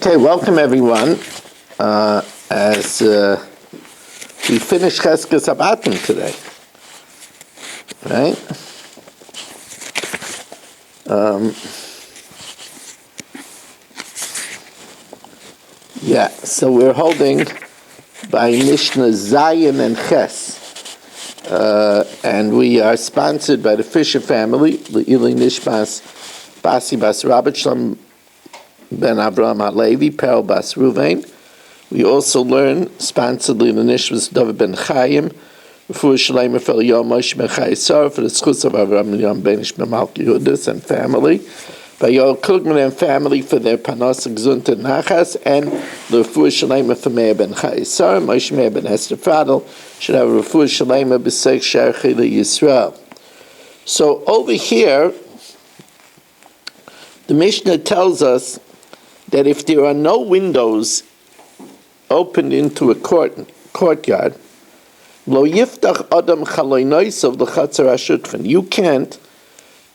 Okay, welcome everyone. As we finish Cheskes Abatim today, right? So we're holding by Mishna Zayin and Ches, and we are sponsored by the Fisher family, Le'ili Nishmas Basi Bas Rabbi Shalom Ben Avraham HaLevi, Perel Bas Ruvain. We also learn, sponsoredly, the Nishmas David Ben Chaim, Refuah Shalem for Yomis Ben Chayesar, for the schus of Avraham Yom Ben Ishmael Malki Yudus and family, by Yoel Klugman and family for their Panos Gzunt and Nachas, and the Refuah Shalem for Meir Ben Chayesar, Moshe Meir Ben Esther Fadel, should have a Refuah Shalem B'Seich Sherchi Yisrael. So over here, the Mishnah tells us that if there are no windows opened into a courtyard, lo yiftach adam chaloinosav l'chatzar hashutfin. You can't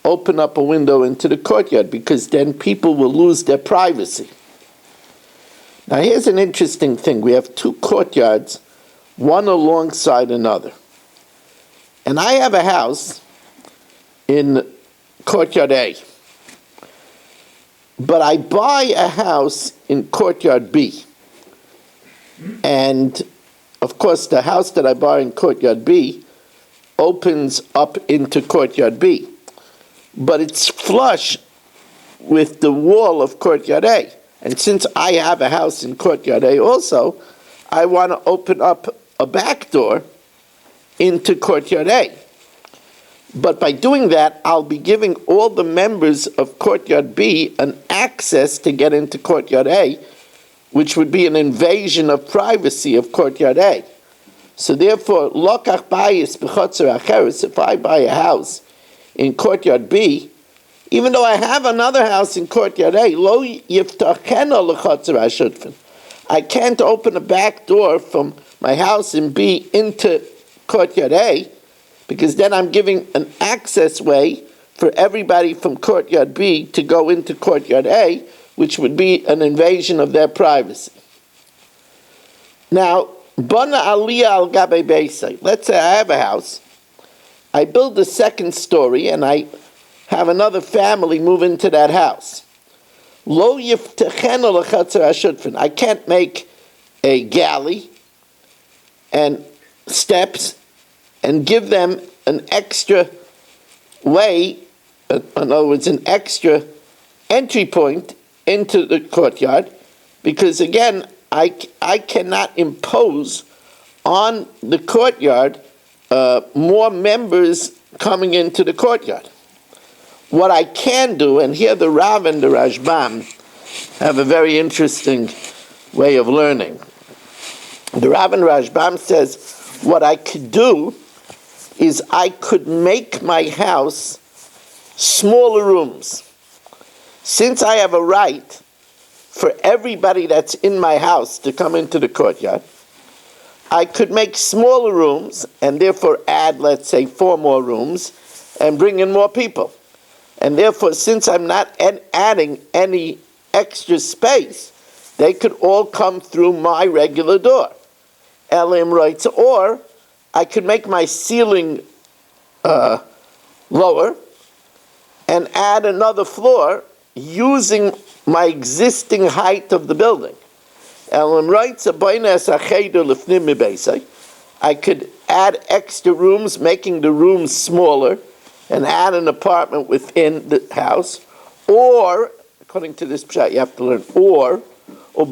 open up a window into the courtyard because then people will lose their privacy. Now here's an interesting thing. We have two courtyards, one alongside another. And I have a house in courtyard A. But I buy a house in courtyard B. And, of course, the house that I buy in courtyard B opens up into courtyard B. But it's flush with the wall of courtyard A. And since I have a house in courtyard A also, I want to open up a back door into courtyard A. But by doing that, I'll be giving all the members of Courtyard B an access to get into Courtyard A, which would be an invasion of privacy of Courtyard A. So therefore, lokach bayis b'chotzer acheres, if I buy a house in Courtyard B, even though I have another house in Courtyard A, lo yiftacheno l'chotzer hashutfin. I can't open a back door from my house in B into Courtyard A, because then I'm giving an access way for everybody from Courtyard B to go into Courtyard A, which would be an invasion of their privacy. Now, Bana Aliyah al Gabe Beisai. Let's say I have a house. I build a second story, and I have another family move into that house. Lo yiftachenu l'chatzar hashutfin. I can't make a galley and steps and give them an extra way, in other words, an extra entry point into the courtyard, because again, I cannot impose on the courtyard more members coming into the courtyard. What I can do, and here the Rav and the Rashbam have a very interesting way of learning. The Rav and Rashbam says, what I could do is I could make my house smaller rooms. Since I have a right for everybody that's in my house to come into the courtyard, I could make smaller rooms and therefore add, let's say, 4 more rooms and bring in more people. And therefore, since I'm not adding any extra space, they could all come through my regular door. Elim writes, or I could make my ceiling lower and add another floor using my existing height of the building. Elim writes, I could add extra rooms, making the rooms smaller, and add an apartment within the house. Or, according to this pshat, you have to learn, or I'll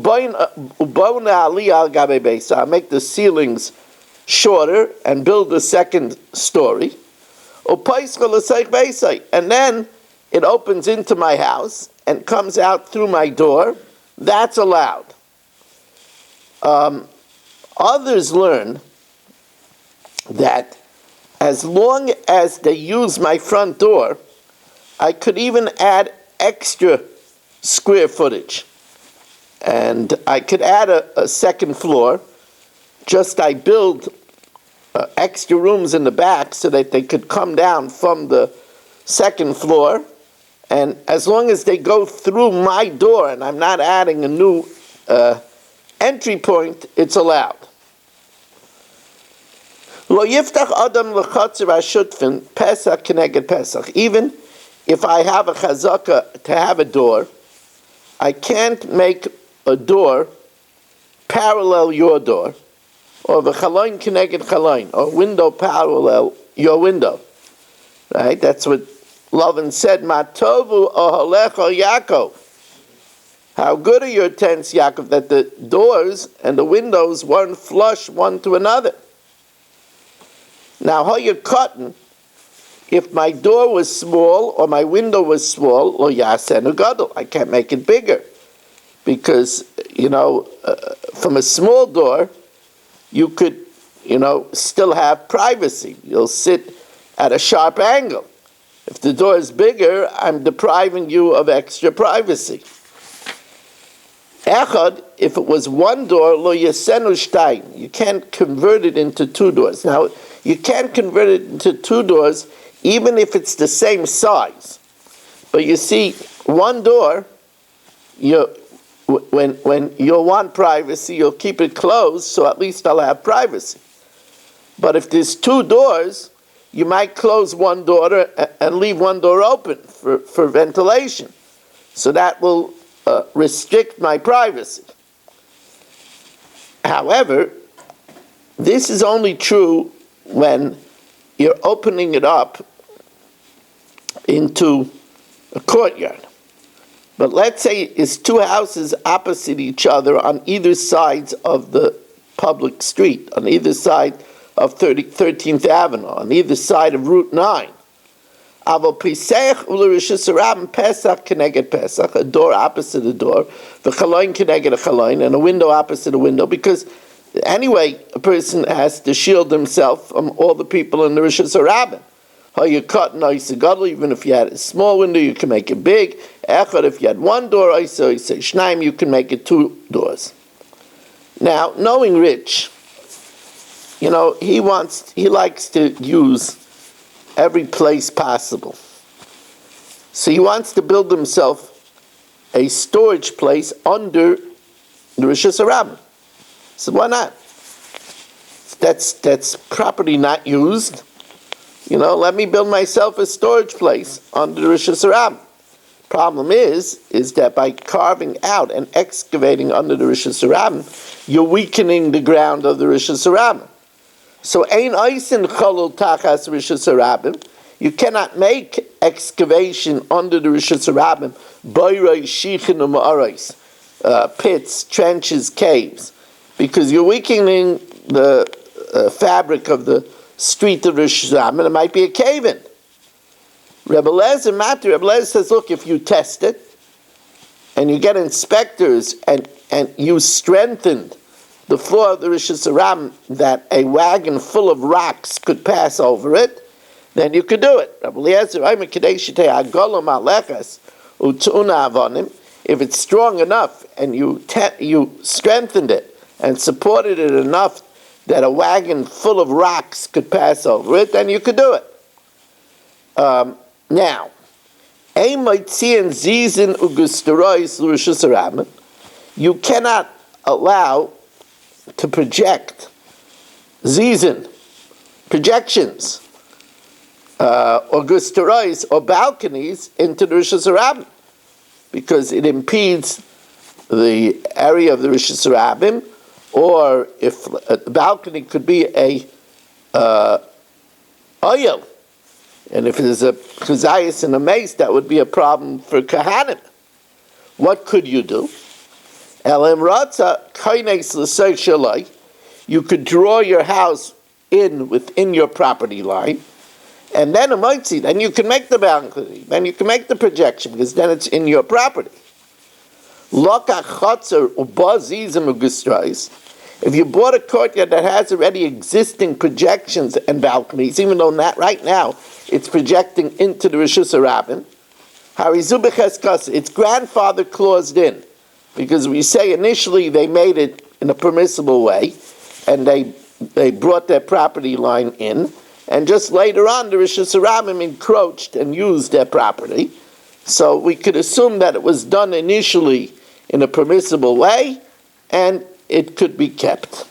make the ceilings shorter and build a second story. And then it opens into my house and comes out through my door. That's allowed. Others learn that as long as they use my front door, I could even add extra square footage. And I could add a second floor. Just I build extra rooms in the back so that they could come down from the second floor And as long as they go through my door and I'm not adding a new entry point, it's allowed. Lo yiftach adam l'chotzer hashutfin Pesach keneged Pesach. Even if I have a chazaka to have a door, I can't make a door parallel your door, or the chaloin keneged chaloin, or window parallel your window. Right? That's what Lavan said, Matovu oholecha Yaakov. How good are your tents, Yaakov, that the doors and the windows weren't flush one to another. Now, how you cotton, if my door was small or my window was small, lo yasenu gadol, I can't make it bigger. Because, from a small door, you could, still have privacy. You'll sit at a sharp angle. If the door is bigger, I'm depriving you of extra privacy. Echad, if it was one door, lo yasenu shtayim, you can't convert it into two doors. Now, you can't convert it into two doors even if it's the same size. But you see, one door, when you'll want privacy, you'll keep it closed, so at least I'll have privacy. But if there's two doors, you might close one door and leave one door open for ventilation. So that will restrict my privacy. However, this is only true when you're opening it up into a courtyard. But let's say it's two houses opposite each other on either side of the public street, on either side of 13th Avenue, on either side of Route 9. A door opposite a door, and a window opposite a window, because anyway, a person has to shield himself from all the people in the Rishus HaRabim. How you cut nice gadol, even if you had a small window, you can make it big. Echad, if you had one door, I say shnaim, you can make it two doors. Now, knowing Rich, he likes to use every place possible. So he wants to build himself a storage place under the Rishus HaRabim. So why not? That's property not used. Let me build myself a storage place under the Rishus HaRabim. Problem is that by carving out and excavating under the Rishus HaRabim, you're weakening the ground of the Rishus HaRabim. So ein oisin cholul tachas Rishus HaRabim. You cannot make excavation under the Rishus HaRabim, boirei shichin u'ma'arais, pits, trenches, caves, because you're weakening the fabric of the street of Rishus HaRabim, and it might be a cave-in. Rebbe Lezer says, look, if you test it, and you get inspectors, and you strengthened the floor of the Rishus HaRabim that a wagon full of rocks could pass over it, then you could do it. If it's strong enough and you strengthened it and supported it enough that a wagon full of rocks could pass over it, then you could do it. Now, you cannot allow to project projections, or gustarois, or balconies into the Rishus HaRabim, because it impedes the area of the Rishus HaRabim, or if a balcony could be a oil, and if there's a chazayas and a mace, that would be a problem for kahanim. What could you do? You could draw your house within your property line, and then then you can make the balcony, then you can make the projection, because then it's in your property. If you bought a courtyard that has already existing projections and balconies, even though not right now it's projecting into the Rishus HaRabim, it's grandfather claused in, because we say initially they made it in a permissible way, and they brought their property line in, and just later on the Rishus HaRabim encroached and used their property, So we could assume that it was done initially in a permissible way, and it could be kept.